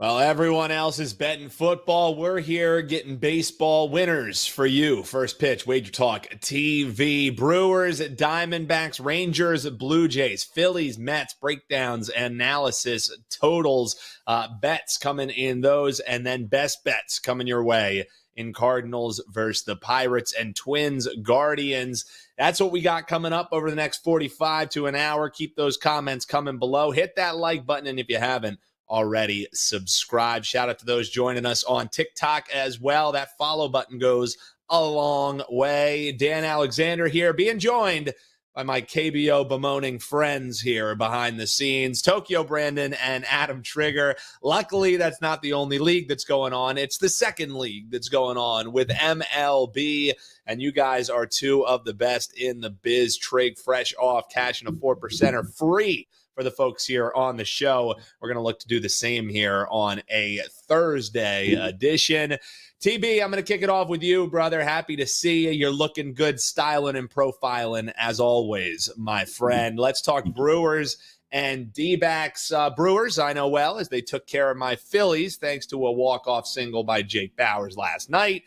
Well, everyone else is betting football. We're here getting baseball winners for you. First pitch, WagerTalk TV. Brewers, Diamondbacks, Rangers, Blue Jays, Phillies, Mets, breakdowns, analysis, totals, bets coming in those, and then best bets coming your way in Cardinals versus the Pirates and Twins, Guardians. That's what we got coming up over the next 45 to an hour. Keep those comments coming below. Hit that like button, and if you haven't already, subscribe. Shout out to those joining us on TikTok as well. That follow button goes a long way. Dan Alexander here, being joined by my KBO bemoaning friends here behind the scenes, Tokyo Brandon and Adam Trigger. Luckily, that's not the only league that's going on. It's the second league that's going on with MLB, and you guys are two of the best in the biz. Trig, fresh off cashing a 4%er free for the folks here on the show. We're going to look to do the same here on a Thursday edition. TB, I'm going to kick it off with you, brother. Happy to see you. You're looking good, styling and profiling as always, my friend. Let's talk Brewers and D-backs. Brewers, I know well, as they took care of my Phillies thanks to a walk-off single by Jake Bauers last night.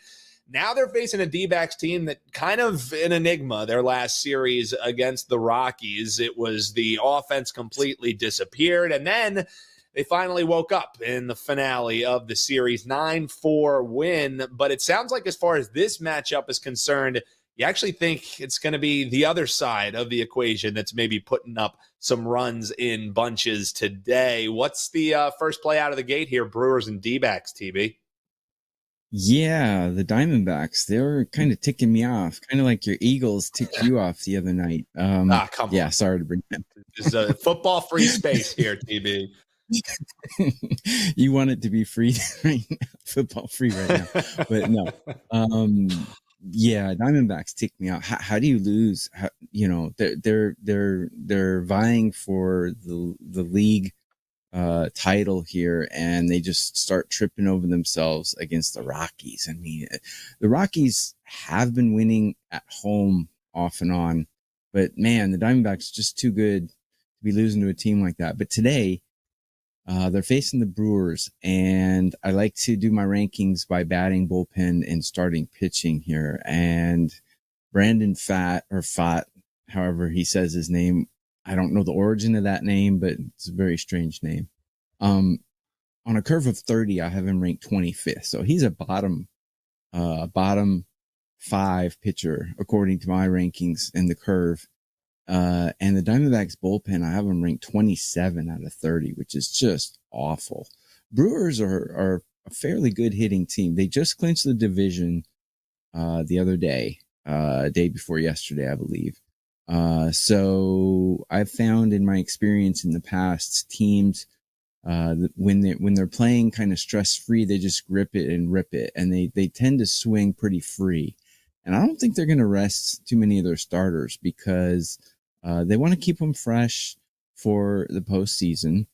Now they're facing a D-backs team that kind of an enigma their last series against the Rockies. It was the offense completely disappeared, and then they finally woke up in the finale of the series, 9-4 win. But it sounds like as far as this matchup is concerned, you actually think it's going to be the other side of the equation that's maybe putting up some runs in bunches today. What's the first play out of the gate here, Brewers and D-backs, TB? Yeah, the Diamondbacks, they're kind of ticking me off, kind of like your Eagles ticked you off the other night. Come on. Sorry to bring that. There's a football-free space here, TB. You want it to be free right now, football free right now, but no. Diamondbacks tick me out. How do you lose? They're vying for the league title here, and they just start tripping over themselves against the Rockies. I mean, the Rockies have been winning at home off and on, but man, the Diamondbacks are just too good to be losing to a team like that. But today, they're facing the Brewers, and I like to do my rankings by batting, bullpen, and starting pitching here. And Brandon Pfaadt, however he says his name, I don't know the origin of that name, but it's a very strange name. On a curve of 30, I have him ranked 25th. So he's a bottom 5 pitcher, according to my rankings in the curve. And the Diamondbacks bullpen, I have them ranked 27 out of 30, which is just awful. Brewers are a fairly good hitting team. They just clinched the division the other day, day before yesterday, I believe. So I've found in my experience in the past, teams when they're playing kind of stress-free, they just grip it and rip it, and they tend to swing pretty free. And I don't think they're going to rest too many of their starters because they want to keep them fresh for the postseason.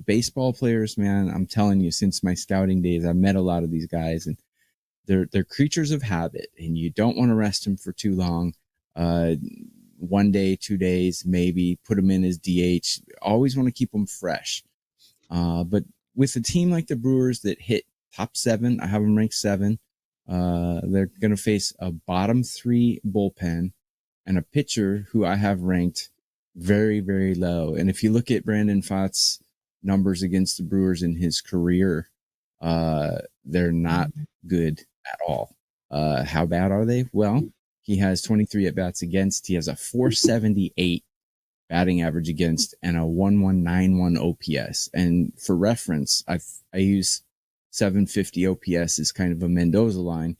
Baseball players, man, I'm telling you, since my scouting days, I've met a lot of these guys, and they're creatures of habit, and you don't want to rest them for too long. 1 day, 2 days, maybe put them in as DH. Always want to keep them fresh. But with a team like the Brewers that hit top 7, I have them ranked 7. They're going to face a bottom 3 bullpen and a pitcher who I have ranked very, very low. And if you look at Brandon Pfaadt's numbers against the Brewers in his career, they're not good at all. How bad are they? Well, he has 23 at-bats against. He has a 478 batting average against and a 1191 OPS. And for reference, I use 750 OPS as kind of a Mendoza line.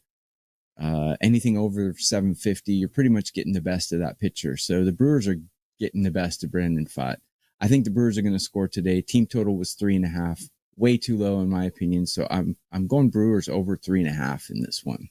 Anything over 750, you're pretty much getting the best of that pitcher. So the Brewers are getting the best of Brandon Pfaadt. I think the Brewers are going to score today. Team total was 3.5, way too low in my opinion. So I'm going Brewers over 3.5 in this one.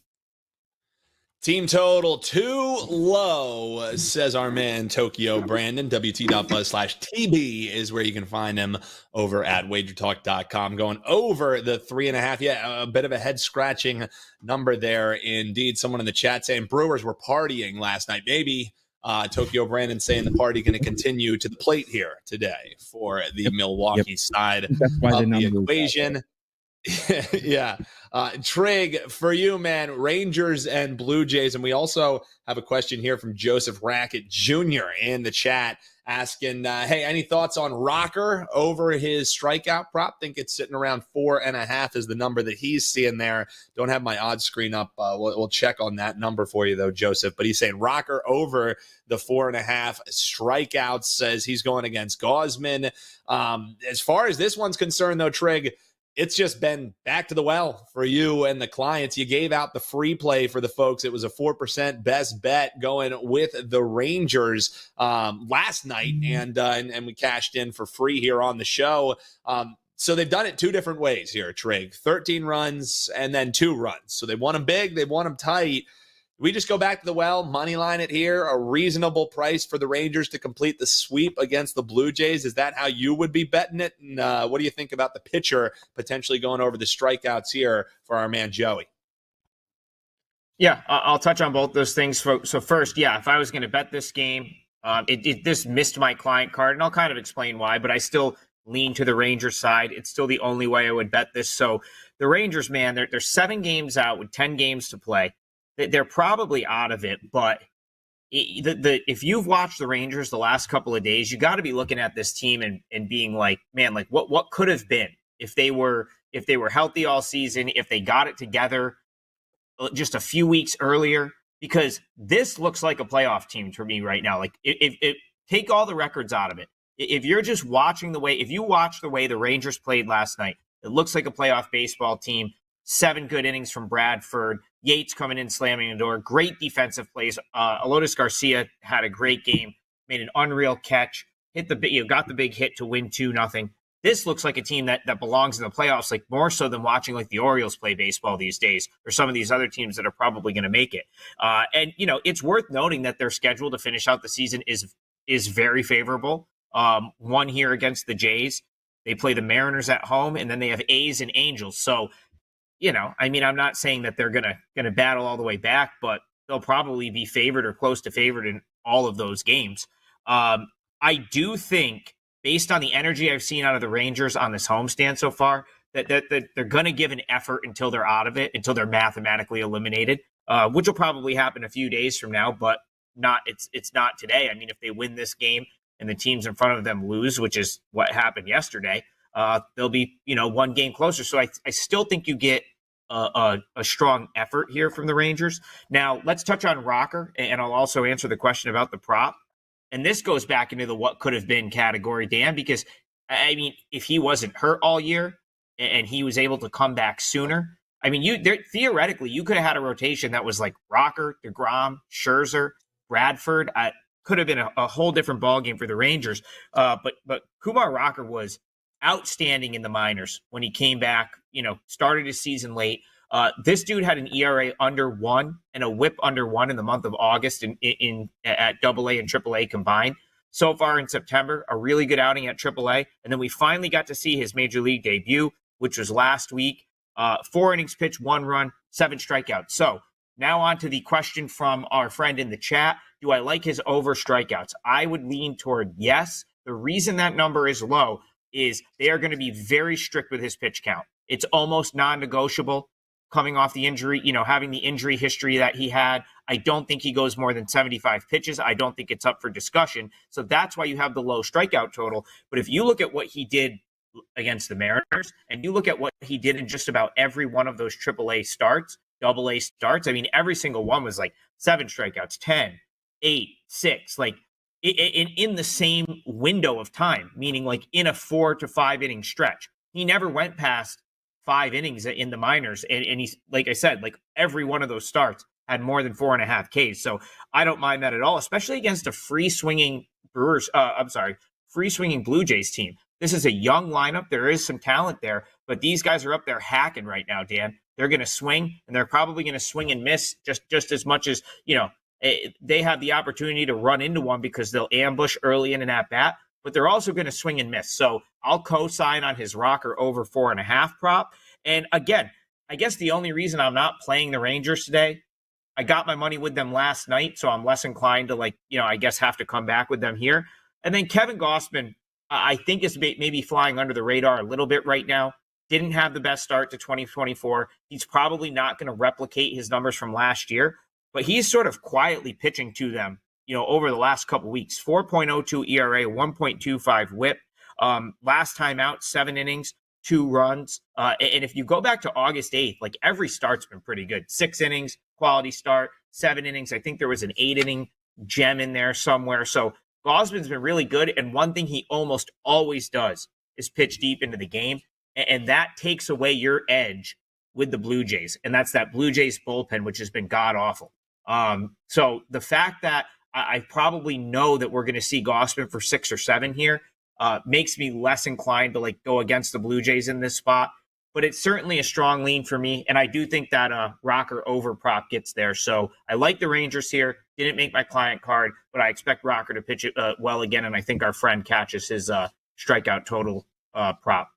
Team total too low, says our man Tokyo Brandon. WT.buzz/TB is where you can find him over at WagerTalk.com. Going over the 3.5. Yeah, a bit of a head-scratching number there. Indeed, someone in the chat saying Brewers were partying last night. Maybe Tokyo Brandon saying the party going to continue to the plate here today for the Milwaukee side That's why of the equation. Yeah. Trig, for you, man, Rangers and Blue Jays. And we also have a question here from Joseph Rackett Jr. in the chat asking, hey, any thoughts on Rocker over his strikeout prop? Think it's sitting around 4.5 is the number that he's seeing there. Don't have my odds screen up. We'll check on that number for you, though, Joseph. But he's saying Rocker over the 4.5 strikeouts, says he's going against Gausman. As far as this one's concerned, though, Trig, it's just been back to the well for you and the clients. You gave out the free play for the folks. It was a 4% best bet going with the Rangers last night, and we cashed in for free here on the show. So they've done it two different ways here, Trig. 13 runs and then 2 runs. So they won them big, they won them tight. We just go back to the well, money line it here, a reasonable price for the Rangers to complete the sweep against the Blue Jays. Is that how you would be betting it? And what do you think about the pitcher potentially going over the strikeouts here for our man Joey? Yeah, I'll touch on both those things. So first, yeah, if I was going to bet this game, this missed my client card, and I'll kind of explain why, but I still lean to the Rangers side. It's still the only way I would bet this. So the Rangers, man, they're 7 games out with 10 games to play. They're probably out of it, but if you've watched the Rangers the last couple of days, you got to be looking at this team and being like, man, like what could have been if they were healthy all season, if they got it together just a few weeks earlier, because this looks like a playoff team to me right now. Like if take all the records out of it. If you're just watching if you watch the way the Rangers played last night, it looks like a playoff baseball team. 7 good innings from Bradford. Yates coming in, slamming the door. Great defensive plays. Alotis Garcia had a great game. Made an unreal catch. Got the big hit to win 2-0. This looks like a team that belongs in the playoffs, like more so than watching like the Orioles play baseball these days, or some of these other teams that are probably going to make it. And it's worth noting that their schedule to finish out the season is very favorable. One here against the Jays. They play the Mariners at home, and then they have A's and Angels. So, I'm not saying that they're gonna battle all the way back, but they'll probably be favored or close to favored in all of those games. I do think, based on the energy I've seen out of the Rangers on this homestand so far, that they're gonna give an effort until they're out of it, until they're mathematically eliminated, which will probably happen a few days from now, but it's not today. I mean, if they win this game and the teams in front of them lose, which is what happened yesterday, they'll be, 1 game closer. So I still think you get a strong effort here from the Rangers. Now, let's touch on Rocker, and I'll also answer the question about the prop. And this goes back into the what could have been category, Dan, because, if he wasn't hurt all year and he was able to come back sooner, theoretically, you could have had a rotation that was like Rocker, DeGrom, Scherzer, Bradford. Could have been a whole different ballgame for the Rangers. But Kumar Rocker was outstanding in the minors when he came back, started his season late. This dude had an ERA under 1 and a WHIP under 1 in the month of August at AA and AAA combined. So far in September, a really good outing at AAA. And then we finally got to see his major league debut, which was last week. 4 innings pitched, 1 run, 7 strikeouts. So now on to the question from our friend in the chat. Do I like his over strikeouts? I would lean toward yes. The reason that number is low is they are going to be very strict with his pitch count. It's almost non-negotiable coming off the injury, having the injury history that he had. I don't think he goes more than 75 pitches. I don't think it's up for discussion. So that's why you have the low strikeout total. But if you look at what he did against the Mariners and you look at what he did in just about every one of those AAA starts, AA starts, every single one was like 7 strikeouts, 10, 8, 6, like in the same window of time, meaning like in a 4 to 5 inning stretch. He never went past 5 innings in the minors. And he's, like I said, like every one of those starts had more than 4.5 Ks. So I don't mind that at all, especially against a free swinging Blue Jays team. This is a young lineup. There is some talent there, but these guys are up there hacking right now, Dan. They're going to swing, and they're probably going to swing and miss just as much as, they have the opportunity to run into one because they'll ambush early in an at-bat, but they're also going to swing and miss. So I'll co-sign on his Rocker over 4.5 prop. And again, I guess the only reason I'm not playing the Rangers today I got my money with them last night, so I'm less inclined to I guess have to come back with them here. And then Kevin Gausman, I think is maybe flying under the radar a little bit right now. Didn't have the best start to 2024. He's probably not going to replicate his numbers from last year, but he's sort of quietly pitching to them, over the last couple weeks. 4.02 ERA, 1.25 WHIP. Last time out, 7 innings, 2 runs. And if you go back to August 8th, like every start's been pretty good. 6 innings, quality start, 7 innings. I think there was an 8-inning gem in there somewhere. So Gausman's been really good. And one thing he almost always does is pitch deep into the game. And that takes away your edge with the Blue Jays. And that's that Blue Jays bullpen, which has been god awful. So the fact that I probably know that we're going to see Gausman for 6 or 7 here makes me less inclined to go against the Blue Jays in this spot. But it's certainly a strong lean for me. And I do think that Rocker over prop gets there. So I like the Rangers here. Didn't make my client card, but I expect Rocker to pitch it well again. And I think our friend catches his strikeout total prop.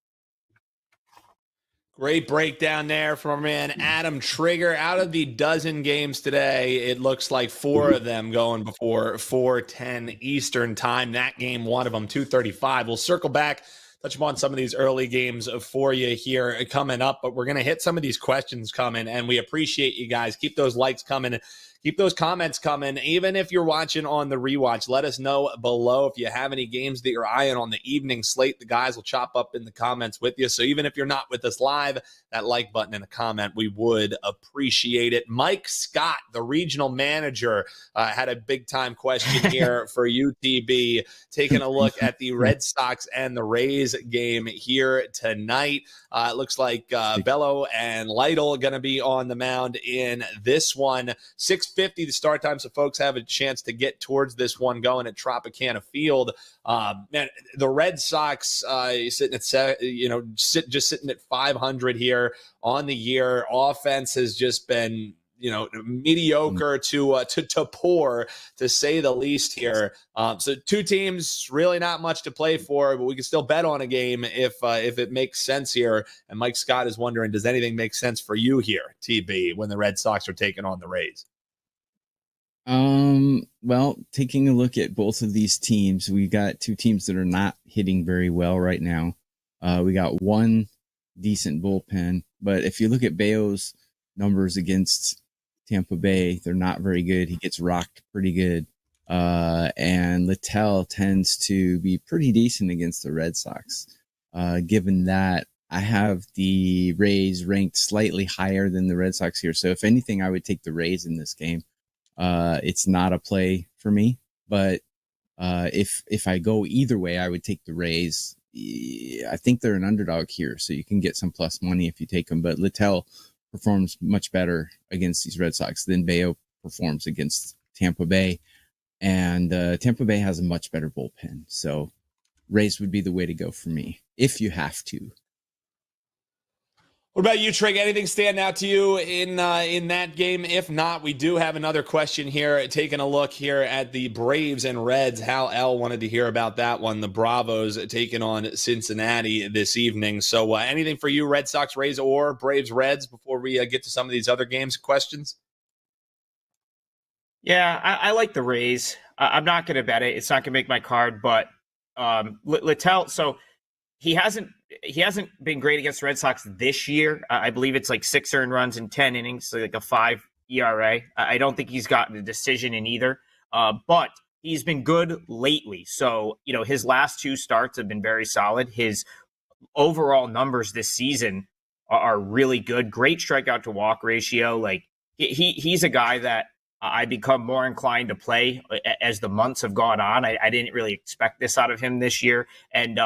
Great breakdown there from our man Adam Trigger. Out of the dozen games today, it looks like 4 of them going before 4:10 Eastern time. That game, one of them, 2:35. We'll circle back, touch upon some of these early games for you here coming up, but we're going to hit some of these questions coming, and we appreciate you guys. Keep those likes coming. Keep those comments coming. Even if you're watching on the rewatch, let us know below if you have any games that you're eyeing on the evening slate. The guys will chop up in the comments with you. So even if you're not with us live, that like button in the comment, we would appreciate it. Mike Scott, the regional manager, had a big-time question here for UTB, taking a look at the Red Sox and the Rays game here tonight. It looks like Bello and Lytle are going to be on the mound in this one. 6:50 the start time, so folks have a chance to get towards this one going at Tropicana Field. Man, the Red Sox sitting at sitting at 500 here on the year. Offense has just been mediocre to poor, to say the least here. So 2 teams, really not much to play for, but we can still bet on a game if it makes sense here. And Mike Scott is wondering, does anything make sense for you here, TB, when the Red Sox are taking on the Rays? Well, taking a look at both of these teams, we got 2 teams that are not hitting very well right now. We got one decent bullpen, but if you look at Bayo's numbers against Tampa Bay, they're not very good. He gets rocked pretty good. And Littell tends to be pretty decent against the Red Sox. Given that, I have the Rays ranked slightly higher than the Red Sox here. So if anything, I would take the Rays in this game. It's not a play for me, but if I go either way, I would take the Rays. I think they're an underdog here, so you can get some plus money if you take them. But Littell performs much better against these Red Sox than Bayo performs against Tampa Bay. And Tampa Bay has a much better bullpen. So Rays would be the way to go for me, if you have to. What about you, Trig? Anything stand out to you in that game? If not, we do have another question here. Taking a look here at the Braves and Reds. Hal L wanted to hear about that one. The Bravos taking on Cincinnati this evening. So anything for you, Red Sox, Rays, or Braves, Reds, before we get to some of these other games questions? Yeah, I like the Rays. I'm not going to bet it. It's not going to make my card, but Littell, so he hasn't been great against the Red Sox this year. I believe it's like 6 earned runs in 10 innings, so like a 5 ERA. I don't think he's gotten a decision in either, but he's been good lately. So, his last 2 starts have been very solid. His overall numbers this season are really good. Great strikeout to walk ratio. Like he's a guy that I become more inclined to play as the months have gone on. I didn't really expect this out of him this year. And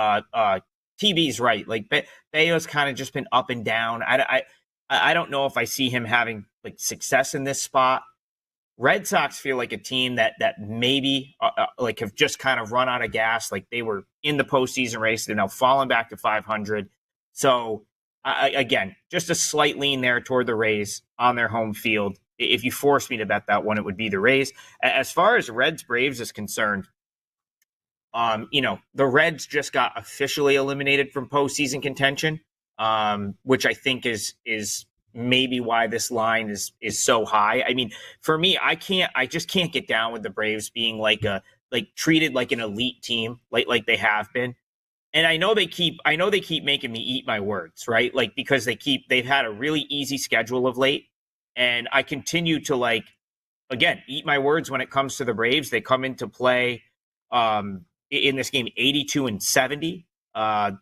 TB's right. Like Bayo's kind of just been up and down. I don't know if I see him having like success in this spot. Red Sox feel like a team that maybe like have just kind of run out of gas. Like they were in the postseason race. They're now falling back to 500. So again, just a slight lean there toward the Rays on their home field. If you force me to bet that one, it would be the Rays. As far as Reds Braves is concerned, the Reds just got officially eliminated from postseason contention, which I think is maybe why this line is so high. I mean, for me, I just can't get down with the Braves being like treated like an elite team, like they have been. And I know they keep making me eat my words, right? Like, because they've had a really easy schedule of late, and I continue to, like, again, eat my words when it comes to the Braves. They come into play in this game 82-70.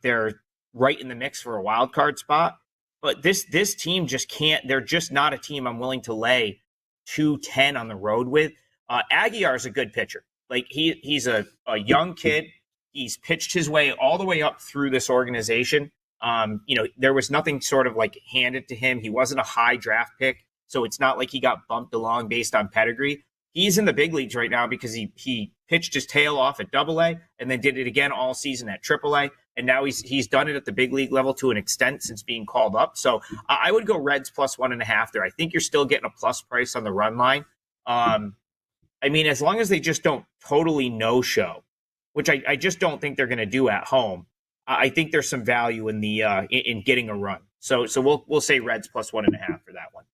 They're right in the mix for a wild card spot. But this team just can't. They're just not a team I'm willing to lay 210 on the road with. Aguilar is a good pitcher. Like, he's a young kid. He's pitched his way all the way up through this organization. There was nothing sort of like handed to him. He wasn't a high draft pick, so it's not like he got bumped along based on pedigree. He's in the big leagues right now because he pitched his tail off at AA and then did it again all season at AAA. And now he's done it at the big league level to an extent since being called up. So I would go Reds plus 1.5 there. I think you're still getting a plus price on the run line. I mean, as long as they just don't totally no-show, which I just don't think they're going to do at home, I think there's some value in the in getting a run. So we'll say Reds plus 1.5 for that one.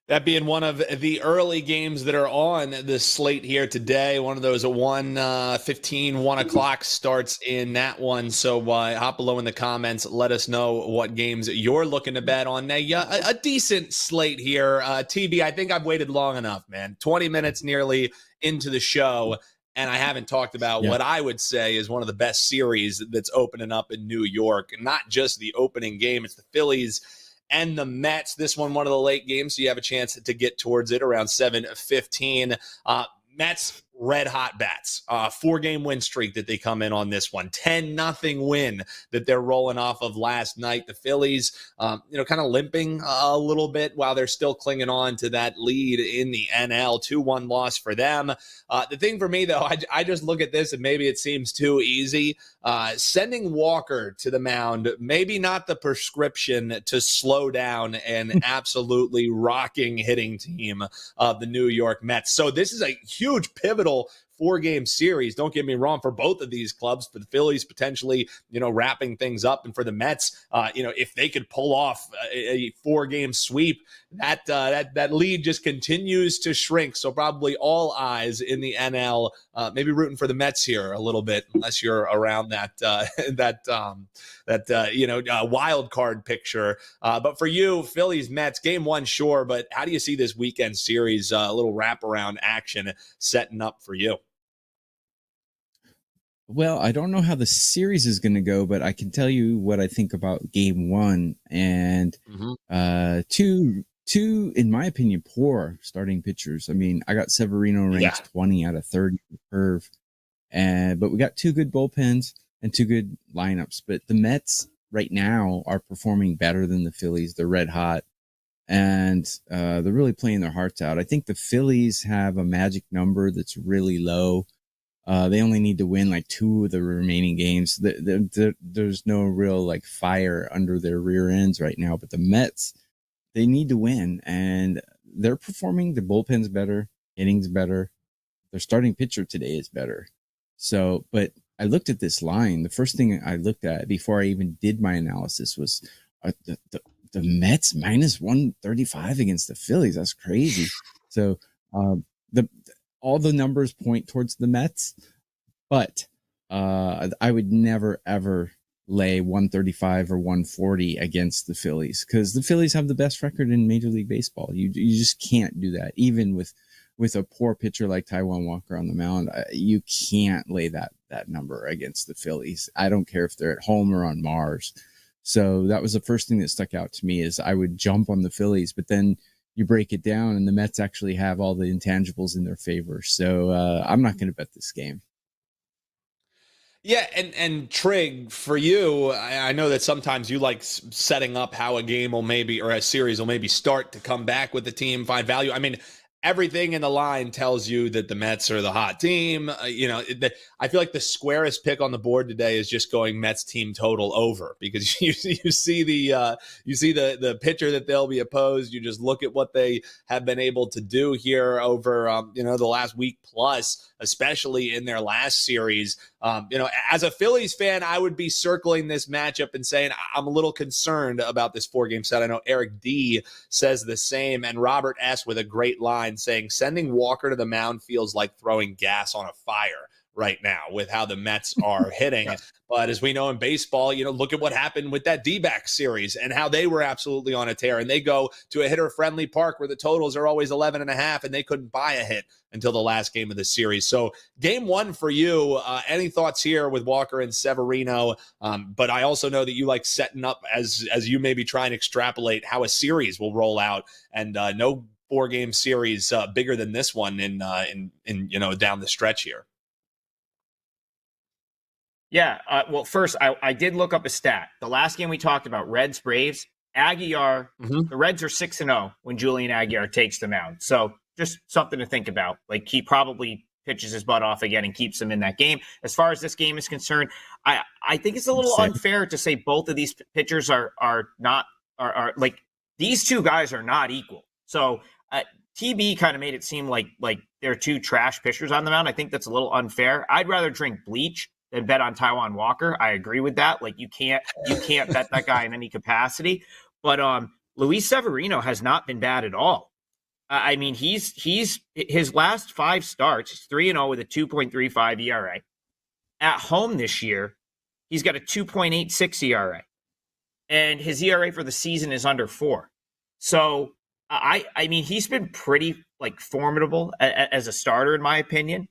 That being one of the early games that are on the slate here today. One of those at 1:15, 1 o'clock starts in that one. So hop below in the comments. Let us know what games you're looking to bet on. Now, a decent slate here. TB, I think I've waited long enough, man. 20 minutes nearly into the show, and I haven't talked about what I would say is one of the best series that's opening up in New York. Not just the opening game. It's the Phillies and the Mets. This one of the late games, so you have a chance to get towards it around 7:15. Mets, red hot bats. 4-game win streak that they come in on this one. 10-0 win that they're rolling off of last night. The Phillies, kind of limping a little bit while they're still clinging on to that lead in the NL. 2-1 loss for them. The thing for me, though, I just look at this and maybe it seems too easy. Sending Walker to the mound, maybe not the prescription to slow down an absolutely rocking hitting team of the New York Mets. So this is a huge pivotal 4-game series. Don't get me wrong, for both of these clubs, for the Phillies potentially, wrapping things up, and for the Mets, if they could pull off a 4-game sweep, that lead just continues to shrink. So probably all eyes in the NL, maybe rooting for the Mets here a little bit, unless you're around that wild card picture. But for you, Phillies, Mets, game 1, sure. But how do you see this weekend series, a little wraparound action setting up for you? Well, I don't know how the series is going to go, but I can tell you what I think about game 1 and two, in my opinion, poor starting pitchers. I mean, I got Severino ranked 20 out of 30 curve, but we got 2 good bullpens and 2 good lineups. But the Mets right now are performing better than the Phillies. They're red hot, and they're really playing their hearts out. I think the Phillies have a magic number that's really low. They only need to win like 2 of the remaining games. There's no real like fire under their rear ends right now. But the Mets, they need to win, and they're performing. The bullpen's better, innings better. Their starting pitcher today is better. So, but I looked at this line. The first thing I looked at before I even did my analysis was the Mets minus 135 against the Phillies. That's crazy. So all the numbers point towards the Mets, but I would never, ever lay 135 or 140 against the Phillies, because the Phillies have the best record in Major League Baseball. You just can't do that. Even with a poor pitcher like Taijuan Walker on the mound, you can't lay that number against the Phillies. I don't care if they're at home or on Mars. So that was the first thing that stuck out to me, is I would jump on the Phillies, but then you break it down and the Mets actually have all the intangibles in their favor. So I'm not going to bet this game. Yeah, and Trig, for you, I know that sometimes you like setting up how a game will maybe, or a series will maybe start to come back with the team, find value. I mean, everything in the line tells you that the Mets are the hot team. I feel like the squarest pick on the board today is just going Mets team total over, because you see the pitcher that they'll be opposed. You just look at what they have been able to do here over the last week plus, especially in their last series. As a Phillies fan, I would be circling this matchup and saying I'm a little concerned about this 4-game set. I know Eric D says the same, and Robert S with a great line saying sending Walker to the mound feels like throwing gas on a fire right now with how the Mets are hitting. But as we know in baseball, look at what happened with that D-backs series and how they were absolutely on a tear. And they go to a hitter-friendly park where the totals are always 11.5, and they couldn't buy a hit until the last game of the series. So game one for you, any thoughts here with Walker and Severino? But I also know that you like setting up as you maybe try and extrapolate how a series will roll out, and no 4-game series bigger than this one in down the stretch here. Yeah. Well, first, I did look up a stat. The last game we talked about, Reds, Braves, Aguilar, the Reds are 6-0 when Julian Aguilar takes the mound. So just something to think about. Like, he probably pitches his butt off again and keeps them in that game. As far as this game is concerned, I think it's a little unfair to say both of these pitchers are like, these two guys are not equal. So TB kind of made it seem like they're two trash pitchers on the mound. I think that's a little unfair. I'd rather drink bleach than bet on Taijuan Walker. I agree with that. Like, you can't bet that guy in any capacity. But Luis Severino has not been bad at all. I mean, he's his last 5 starts, he's 3-0 with a 2.35 ERA. At home this year, he's got a 2.86 ERA. And his ERA for the season is under 4. So I mean, he's been pretty formidable as a starter, in my opinion.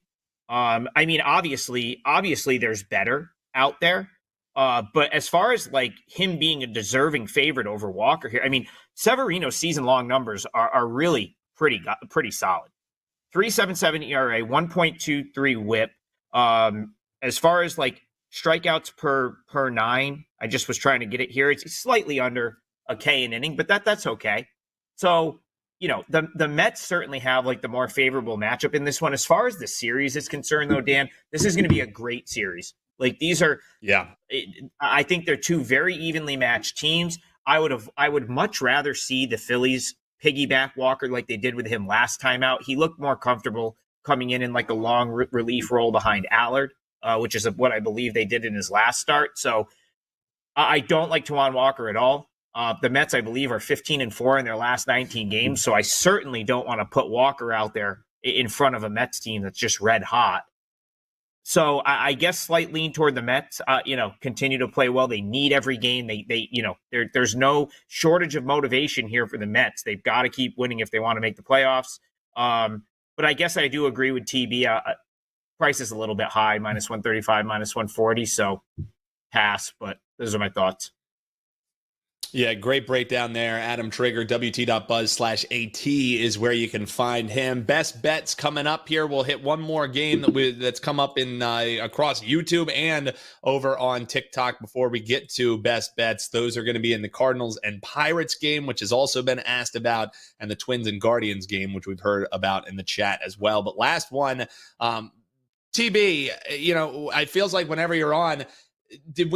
I mean, obviously there's better out there. But as far as him being a deserving favorite over Walker here, I mean, Severino's season-long numbers are really pretty solid. 3.77 ERA, 1.23 WHIP. As far as strikeouts per 9, I just was trying to get it here. It's slightly under a K an inning, but that's okay. So, the Mets certainly have the more favorable matchup in this one. As far as the series is concerned, though, Dan, this is going to be a great series. These are, I think they're two very evenly matched teams. I would much rather see the Phillies piggyback Walker like they did with him last time out. He looked more comfortable coming in a long relief role behind Allard, which is what I believe they did in his last start. So I don't like Taijuan Walker at all. The Mets, I believe, are 15-4 in their last 19 games. So I certainly don't want to put Walker out there in front of a Mets team that's just red hot. So I guess slight lean toward the Mets, continue to play well. They need every game. There's no shortage of motivation here for the Mets. They've got to keep winning if they want to make the playoffs. But I guess I do agree with TB. Price is a little bit high, -135, -140. So pass, but those are my thoughts. Yeah, great breakdown there. Adam Trigger, WT.buzz/AT is where you can find him. Best bets coming up here. We'll hit one more game that's come up in across YouTube and over on TikTok before we get to best bets. Those are going to be in the Cardinals and Pirates game, which has also been asked about, and the Twins and Guardians game, which we've heard about in the chat as well. But last one, TB, it feels like whenever you're on, did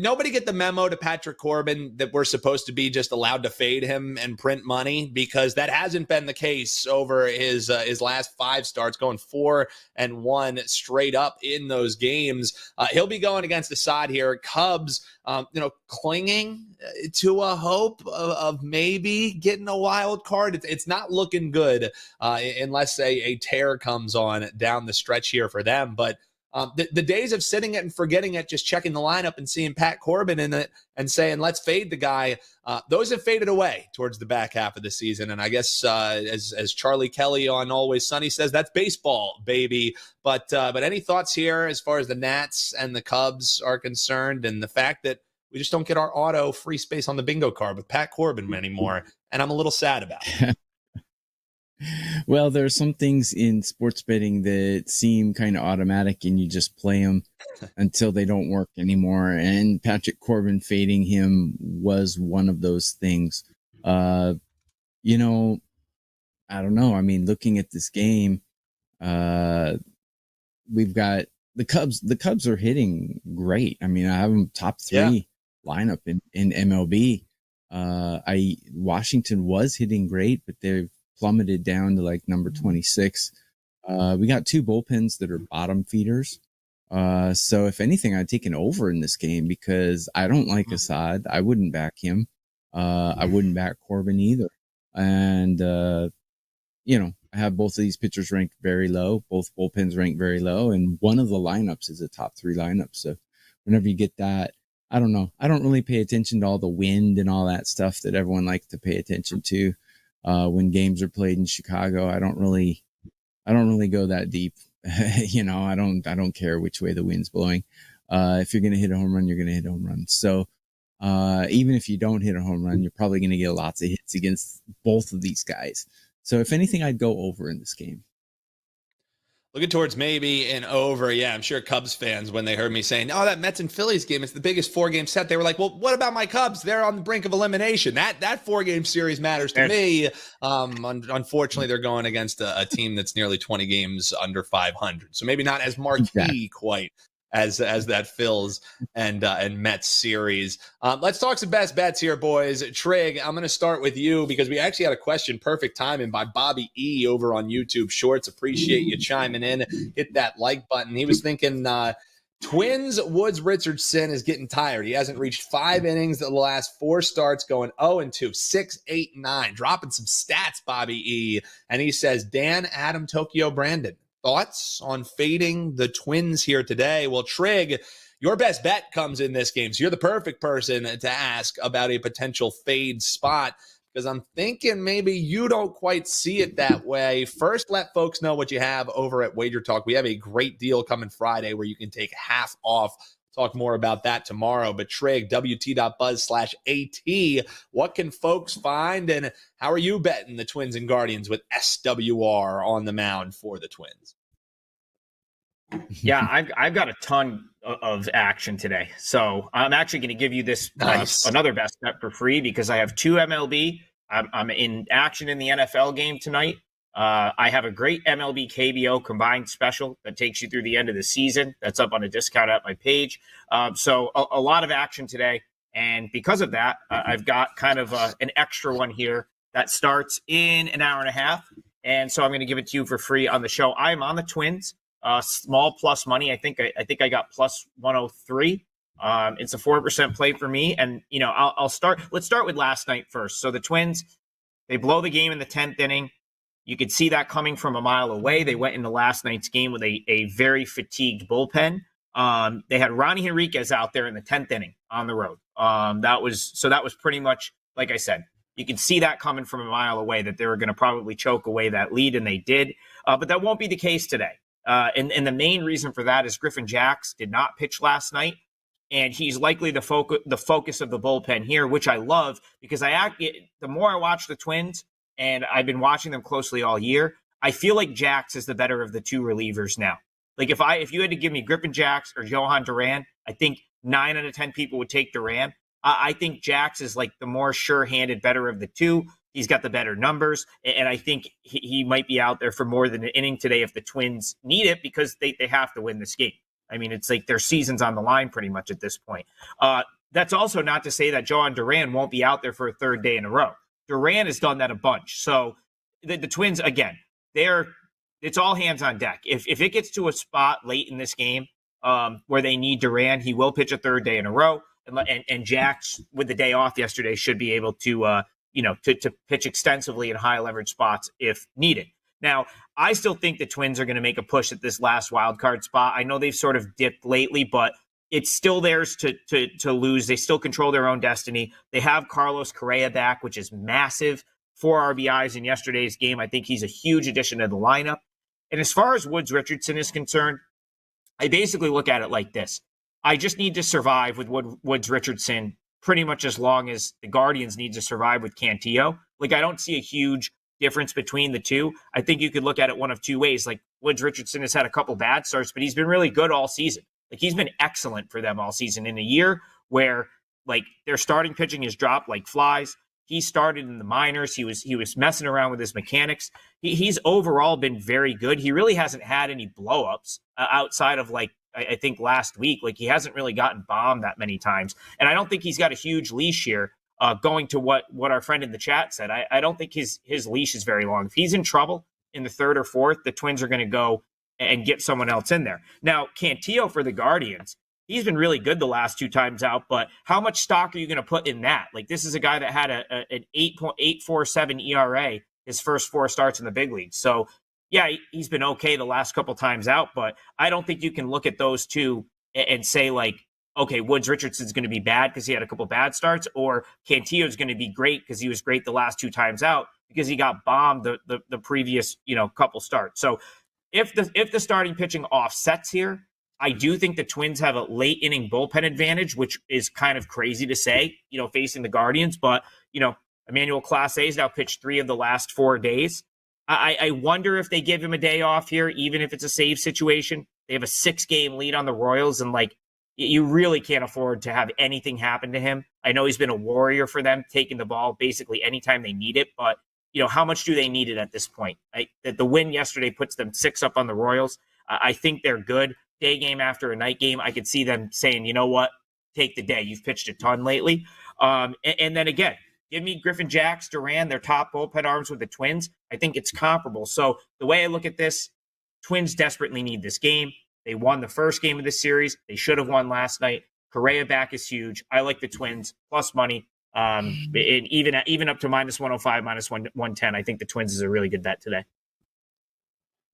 nobody get the memo to Patrick Corbin that we're supposed to be just allowed to fade him and print money? Because that hasn't been the case over his last 5 starts, going 4-1 straight up in those games. He'll be going against the side here. Cubs, clinging to a hope of maybe getting a wild card. It's not looking good unless a tear comes on down the stretch here for them. But the days of sitting it and forgetting it, just checking the lineup and seeing Pat Corbin in it and saying, let's fade the guy, those have faded away towards the back half of the season. And I guess as Charlie Kelly on Always Sunny says, that's baseball, baby. But any thoughts here as far as the Nats and the Cubs are concerned, and the fact that we just don't get our auto free space on the bingo card with Pat Corbin anymore, and I'm a little sad about it. Well, there are some things in sports betting that seem kind of automatic, and you just play them until they don't work anymore. And Patrick Corbin fading him was one of those things. I I don't know. I mean, looking at this game, we've got the Cubs. The Cubs are hitting great. I mean, I have them top 3 lineup in MLB. Washington was hitting great, but they've plummeted down to like number 26. We got 2 bullpens that are bottom feeders. So if anything, I'd take an over in this game because I don't like Assad. I wouldn't back him. I wouldn't back Corbin either. And, I have both of these pitchers ranked very low. Both bullpens ranked very low. And one of the lineups is a top 3 lineup. So whenever you get that, I don't know. I don't really pay attention to all the wind and all that stuff that everyone likes to pay attention to when games are played in Chicago. I don't really go that deep. I don't care which way the wind's blowing. If you're going to hit a home run, you're going to hit a home run. So even if you don't hit a home run, you're probably going to get lots of hits against both of these guys. So if anything, I'd go over in this game. Looking towards maybe an over. Yeah, I'm sure Cubs fans, when they heard me saying, oh, that Mets and Phillies game, it's the biggest 4-game set, they were like, well, what about my Cubs? They're on the brink of elimination. That 4-game series matters to me. Unfortunately, they're going against a team that's nearly 20 games under 500. So maybe not as marquee quite as that Phils and Mets series. Let's talk some best bets here, boys. Trig, I'm going to start with you because we actually had a question, perfect timing, by Bobby E over on YouTube Shorts. Appreciate you chiming in. Hit that like button. He was thinking Twins Woods Richardson is getting tired. He hasn't reached 5 innings of the last 4 starts, going 0-2, 6, 8, 9. Dropping some stats, Bobby E. And he says, Dan, Adam, Tokyo, Brandon. Thoughts on fading the Twins here today? Well, Trig, your best bet comes in this game. So you're the perfect person to ask about a potential fade spot because I'm thinking maybe you don't quite see it that way. First, let folks know what you have over at WagerTalk. We have a great deal coming Friday where you can take half off. Talk more about that tomorrow. But Trig, WT.buzz/AT, what can folks find? And how are you betting the Twins and Guardians with SWR on the mound for the Twins? Yeah, I've got a ton of action today. So I'm actually going to give you this another best bet for free because I have 2 MLB. I'm in action in the NFL game tonight. I have a great MLB KBO combined special that takes you through the end of the season. That's up on a discount at my page. So a lot of action today. And because of that, I've got kind of an extra one here that starts in an hour and a half. And so I'm going to give it to you for free on the show. I'm on the Twins, small plus money. I think I got plus 103. It's a 4% play for me. And, let's start with last night first. So the Twins, they blow the game in the 10th inning. You could see that coming from a mile away. They went into last night's game with a very fatigued bullpen. They had Ronnie Henriquez out there in the 10th inning on the road. That was pretty much, like I said, you can see that coming from a mile away that they were going to probably choke away that lead, and they did. But that won't be the case today. And the main reason for that is Griffin Jax did not pitch last night, and he's likely the focus of the bullpen here, which I love because the more I watch the Twins, and I've been watching them closely all year, I feel like Jax is the better of the 2 relievers now. Like if you had to give me Griffin Jax or Johan Duran, I think 9 out of 10 people would take Duran. I think Jax is like the more sure-handed, better of the 2. He's got the better numbers, and I think he might be out there for more than an inning today if the Twins need it because they have to win this game. I mean, it's like their season's on the line pretty much at this point. That's also not to say that Johan Duran won't be out there for a 3rd day in a row. Duran has done that a bunch. So the Twins, again, it's all hands on deck. If it gets to a spot late in this game where they need Duran, he will pitch a 3rd day in a row. And Jax, with the day off yesterday, should be able to pitch extensively in high leverage spots if needed. Now, I still think the Twins are going to make a push at this last wild card spot. I know they've sort of dipped lately, but it's still theirs to lose. They still control their own destiny. They have Carlos Correa back, which is massive. 4 RBIs in yesterday's game. I think he's a huge addition to the lineup. And as far as Woods Richardson is concerned, I basically look at it like this. I just need to survive with Woods Richardson pretty much as long as the Guardians need to survive with Cantillo. Like, I don't see a huge difference between the 2. I think you could look at it one of 2 ways. Like, Woods Richardson has had a couple bad starts, but he's been really good all season. Like, he's been excellent for them all season in a year where, like, their starting pitching has dropped like flies. he started in the minors. He was messing around with his mechanics. He's overall been very good. He really hasn't had any blowups outside of like I think last week. Like he hasn't really gotten bombed that many times, and I don't think he's got a huge leash here. Going to what our friend in the chat said, I don't think his leash is very long. If he's in trouble in the third or fourth, the Twins are going to go and get someone else in there. Now, Cantillo for the Guardians, he's been really good the last 2 times out, but how much stock are you going to put in that? Like, this is a guy that had an 8.847 ERA his first 4 starts in the big leagues. So, yeah, he's been okay the last couple times out, but I don't think you can look at those two and say, like, okay, Woods Richardson's going to be bad because he had a couple bad starts, or Cantillo's going to be great because he was great the last 2 times out because he got bombed the previous couple starts. So if the starting pitching offsets here, I do think the Twins have a late inning bullpen advantage, which is kind of crazy to say, facing the Guardians. But Emmanuel Clase's now pitched 3 of the last 4 days. I wonder if they give him a day off here, even if it's a save situation. They have a 6-game lead on the Royals, and you really can't afford to have anything happen to him. I know he's been a warrior for them, taking the ball basically anytime they need it, but how much do they need it at this point? That the win yesterday puts them 6 up on the Royals. I think they're good. Day game after a night game, I could see them saying, you know what, take the day. You've pitched a ton lately. And then again, give me Griffin Jacks, Duran, their top bullpen arms with the Twins. I think it's comparable. So the way I look at this, Twins desperately need this game. They won the first game of the series. They should have won last night. Correa back is huge. I like the Twins plus money. And even up to -105, -110. I think the Twins is a really good bet today.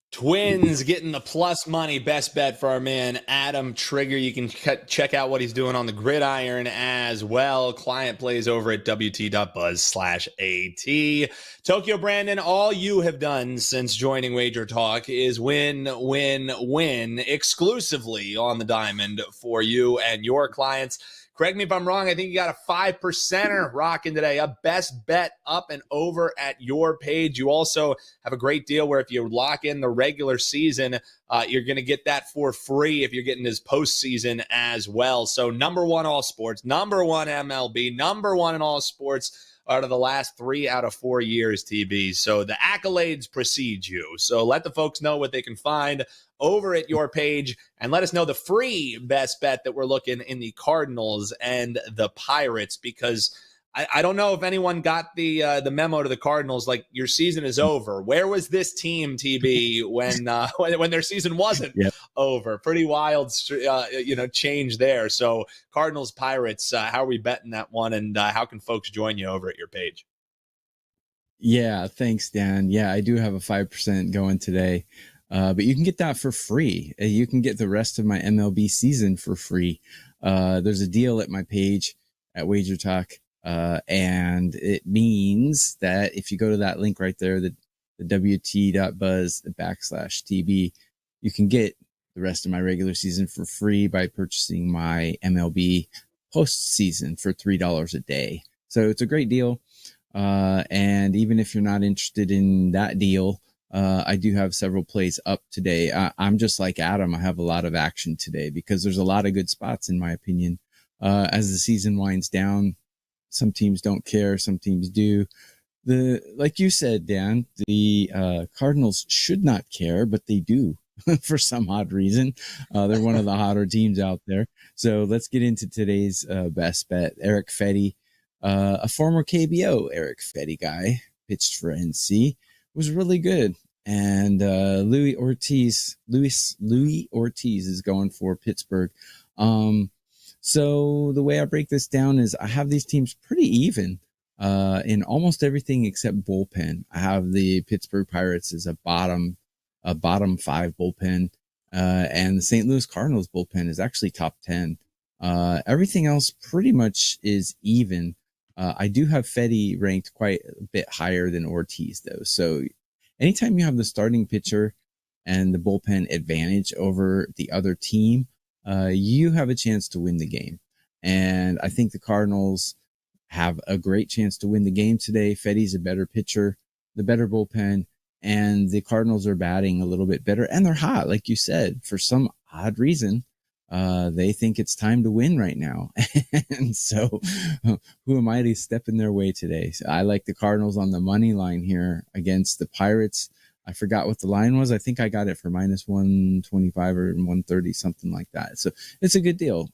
Twins getting the plus money best bet for our man Adam Trigger. You can check out what he's doing on the gridiron as well. Client plays over at wt.buzz/AT. Tokyo Brandon, all you have done since joining Wager Talk is win, win, win exclusively on the diamond for you and your clients. Correct me if I'm wrong. I think you got a 5%er rocking today. A best bet up and over at your page. You also have a great deal where if you lock in the regular season, you're going to get that for free if you're getting his postseason as well. So #1 all sports, #1 MLB, #1 in all sports out of the last 3 out of 4 years, TB. So the accolades precede you. So let the folks know what they can find over at your page, and let us know the free best bet that we're looking in the Cardinals and the Pirates, because I don't know if anyone got the memo to the Cardinals, like, your season is over. Where was this team, TB, when their season wasn't over? Pretty wild, change there. So Cardinals, Pirates, how are we betting that one, and how can folks join you over at your page? Yeah, thanks, Dan. Yeah, I do have a 5% going today. But you can get that for free. You can get the rest of my MLB season for free. There's a deal at my page at WagerTalk, and it means that if you go to that link right there, the wt.buzz/TB, you can get the rest of my regular season for free by purchasing my MLB postseason for $3 a day. So it's a great deal. And even if you're not interested in that deal, I do have several plays up today. I'm just like Adam. I have a lot of action today because there's a lot of good spots, in my opinion. As the season winds down, some teams don't care, some teams do. Like you said, Dan, the Cardinals should not care, but they do for some odd reason. They're one of the hotter teams out there. So let's get into today's best bet. Eric Fetty, a former KBO Eric Fetty guy, pitched for NC. Was really good. And Louis Ortiz is going for Pittsburgh. So the way I break this down is I have these teams pretty even in almost everything except bullpen. I have the Pittsburgh Pirates as a bottom 5 bullpen, and the St. Louis Cardinals bullpen is actually top 10. Everything else pretty much is even. I do have Fetty ranked quite a bit higher than Ortiz, though. So anytime you have the starting pitcher and the bullpen advantage over the other team, you have a chance to win the game. And I think the Cardinals have a great chance to win the game today. Fetty's a better pitcher, the better bullpen, and the Cardinals are batting a little bit better. And they're hot, like you said. For some odd reason, they think it's time to win right now. And so who am I to step in their way today? So I like the Cardinals on the money line here against the Pirates. I forgot what the line was. I think I got it for minus 125 or 130, something like that. So it's a good deal.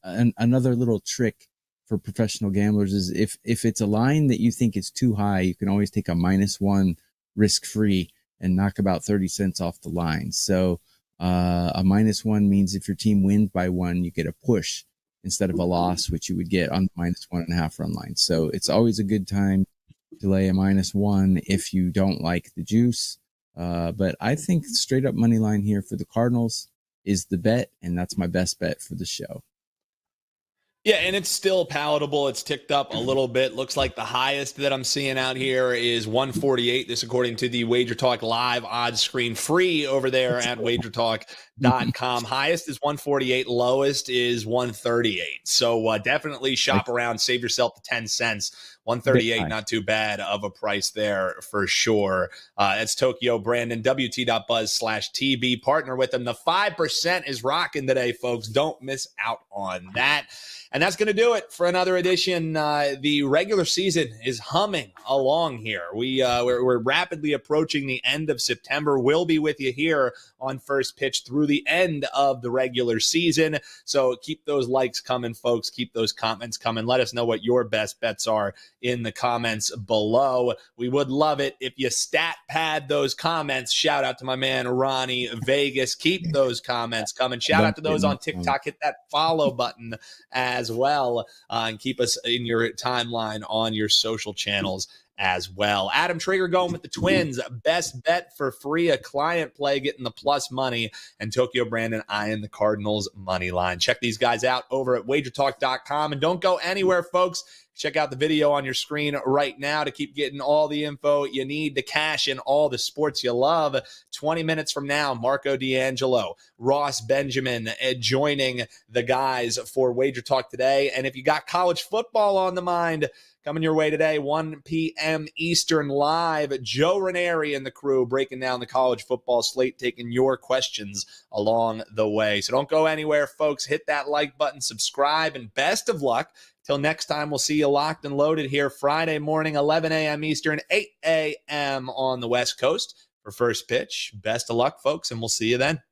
Another little trick for professional gamblers is if it's a line that you think is too high, you can always take a -1 risk-free and knock about 30 cents off the line. So a -1 means if your team wins by 1, you get a push instead of a loss, which you would get on the -1.5 run line. So it's always a good time to lay a -1 if you don't like the juice. But I think straight up money line here for the Cardinals is the bet, and that's my best bet for the show. Yeah, and it's still palatable. It's ticked up a little bit. Looks like the highest that I'm seeing out here is 148. This according to the WagerTalk live odds screen, free over there at WagerTalk.com. Highest is 148. Lowest is 138. So definitely shop around. Save yourself the 10 cents. 138, not too bad of a price there for sure. That's Tokyo Brandon, WT.buzz/TB. Partner with them. The 5% is rocking today, folks. Don't miss out on that. And that's going to do it for another edition. The regular season is humming along here. We're rapidly approaching the end of September. We'll be with you here on First Pitch through the end of the regular season. So keep those likes coming, folks. Keep those comments coming. Let us know what your best bets are in the comments below. We would love it if you stat pad those comments. Shout out to my man Ronnie Vegas. Keep those comments coming. Shout out to those on TikTok. Hit that follow button as well, and keep us in your timeline on your social channels as well. Adam Traeger going with the Twins. Best bet for free, a client play getting the plus money, and Tokyo Brandon eyeing the Cardinals money line. Check these guys out over at WagerTalk.com, and don't go anywhere, folks. Check out the video on your screen right now to keep getting all the info you need to cash in all the sports you love. 20 minutes from now, Marco D'Angelo, Ross Benjamin joining the guys for Wager Talk today. And if you got college football on the mind, coming your way today, 1 p.m. Eastern live, Joe Ranieri and the crew breaking down the college football slate, taking your questions along the way. So don't go anywhere, folks. Hit that like button, subscribe, and best of luck. Till next time, we'll see you locked and loaded here Friday morning, 11 a.m. Eastern, 8 a.m. on the West Coast for First Pitch. Best of luck, folks, and we'll see you then.